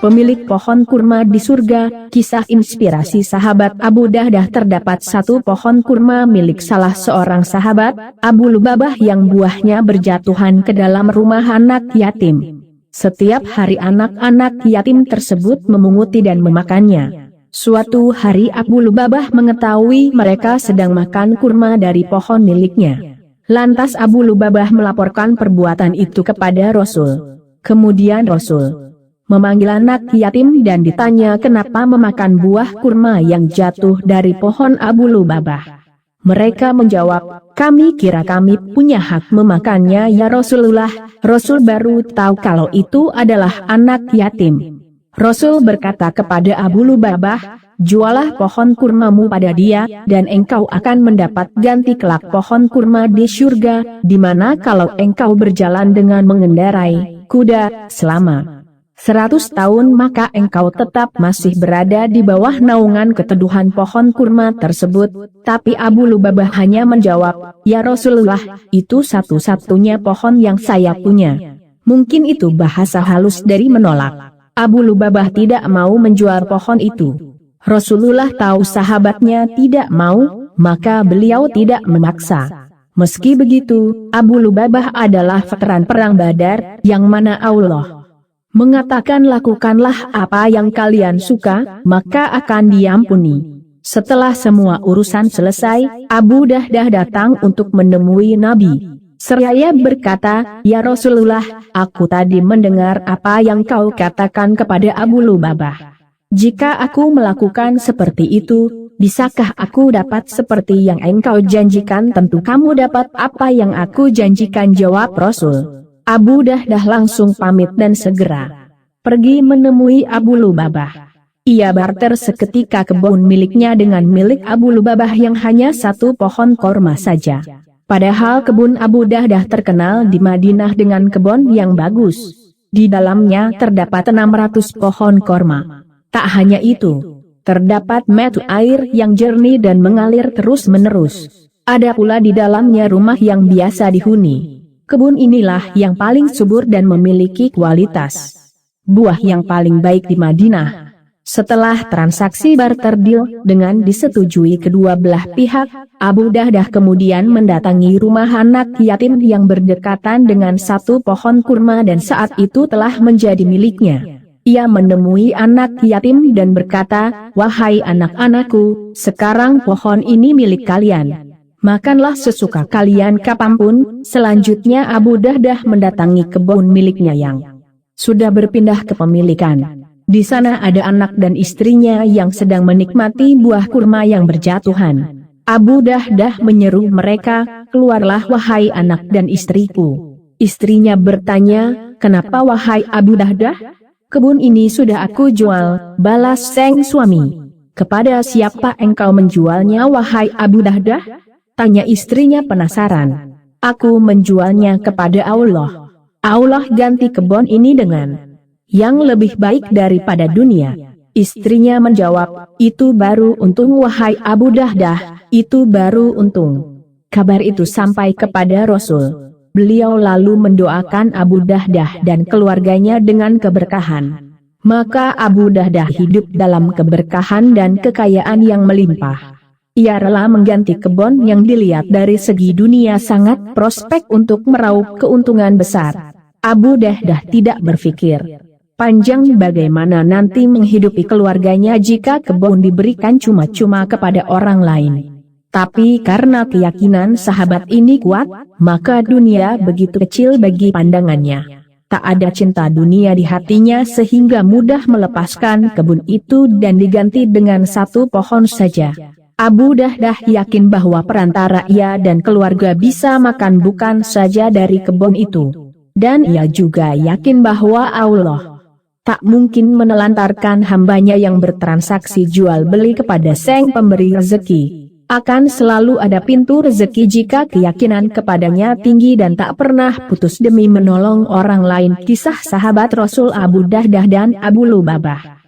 Pemilik pohon kurma di surga. Kisah inspirasi sahabat Abu Dahdah. Terdapat satu pohon kurma milik salah seorang sahabat, Abu Lubabah, yang buahnya berjatuhan ke dalam rumah anak yatim. Setiap hari anak-anak yatim tersebut memunguti dan memakannya. Suatu hari Abu Lubabah mengetahui mereka sedang makan kurma dari pohon miliknya. Lantas Abu Lubabah melaporkan perbuatan itu kepada Rasul. Kemudian Rasul memanggil anak yatim dan ditanya kenapa memakan buah kurma yang jatuh dari pohon Abu Lubabah. Mereka menjawab, kami kira kami punya hak memakannya ya Rasulullah. Rasul baru tahu kalau itu adalah anak yatim. Rasul berkata kepada Abu Lubabah, jualah pohon kurmamu pada dia, dan engkau akan mendapat ganti kelak pohon kurma di surga, di mana kalau engkau berjalan dengan mengendarai kuda selama 100 tahun maka engkau tetap masih berada di bawah naungan keteduhan pohon kurma tersebut. Tapi Abu Lubabah hanya menjawab, ya Rasulullah, itu satu-satunya pohon yang saya punya. Mungkin itu bahasa halus dari menolak. Abu Lubabah tidak mau menjual pohon itu. Rasulullah tahu sahabatnya tidak mau, maka beliau tidak memaksa. Meski begitu, Abu Lubabah adalah veteran perang Badar, yang mana Allah mengatakan lakukanlah apa yang kalian suka, maka akan diampuni. Setelah semua urusan selesai, Abu Dahdah datang untuk menemui Nabi. Seraya berkata, ya Rasulullah, aku tadi mendengar apa yang kau katakan kepada Abu Lubabah. Jika aku melakukan seperti itu, bisakah aku dapat seperti yang engkau janjikan? Tentu kamu dapat apa yang aku janjikan, jawab Rasul. Abu Dahdah langsung pamit dan segera pergi menemui Abu Lubabah. Ia barter seketika kebun miliknya dengan milik Abu Lubabah yang hanya satu pohon korma saja. Padahal kebun Abu Dahdah terkenal di Madinah dengan kebun yang bagus. Di dalamnya terdapat 600 pohon korma. Tak hanya itu, terdapat mata air yang jernih dan mengalir terus-menerus. Ada pula di dalamnya rumah yang biasa dihuni. Kebun inilah yang paling subur dan memiliki kualitas buah yang paling baik di Madinah. Setelah transaksi barter deal dengan disetujui kedua belah pihak, Abu Dahdah kemudian mendatangi rumah anak yatim yang berdekatan dengan satu pohon kurma dan saat itu telah menjadi miliknya. Ia menemui anak yatim dan berkata, wahai anak-anakku, sekarang pohon ini milik kalian. Makanlah sesuka kalian kapanpun. Selanjutnya Abu Dahdah mendatangi kebun miliknya yang sudah berpindah kepemilikan. Di sana ada anak dan istrinya yang sedang menikmati buah kurma yang berjatuhan. Abu Dahdah menyeru mereka, keluarlah wahai anak dan istriku. Istrinya bertanya, kenapa wahai Abu Dahdah? Kebun ini sudah aku jual, balas sang suami. Kepada siapa engkau menjualnya wahai Abu Dahdah? Tanya istrinya penasaran. Aku menjualnya kepada Allah. Allah ganti kebun ini dengan yang lebih baik daripada dunia. Istrinya menjawab, itu baru untung wahai Abu Dahdah, itu baru untung. Kabar itu sampai kepada Rasul. Beliau lalu mendoakan Abu Dahdah dan keluarganya dengan keberkahan. Maka Abu Dahdah hidup dalam keberkahan dan kekayaan yang melimpah. Ia rela mengganti kebun yang dilihat dari segi dunia sangat prospek untuk meraup keuntungan besar. Abu Dahdah tidak berpikir panjang bagaimana nanti menghidupi keluarganya jika kebun diberikan cuma-cuma kepada orang lain. Tapi karena keyakinan sahabat ini kuat, maka dunia begitu kecil bagi pandangannya. Tak ada cinta dunia di hatinya sehingga mudah melepaskan kebun itu dan diganti dengan satu pohon saja. Abu Dahdah yakin bahwa perantara ia dan keluarga bisa makan bukan saja dari kebun itu. Dan ia juga yakin bahwa Allah tak mungkin menelantarkan hambanya yang bertransaksi jual beli kepada sang pemberi rezeki. akan selalu ada pintu rezeki jika keyakinan kepadanya tinggi dan tak pernah putus demi menolong orang lain. Kisah sahabat Rasul Abu Dahdah dan Abu Lubabah.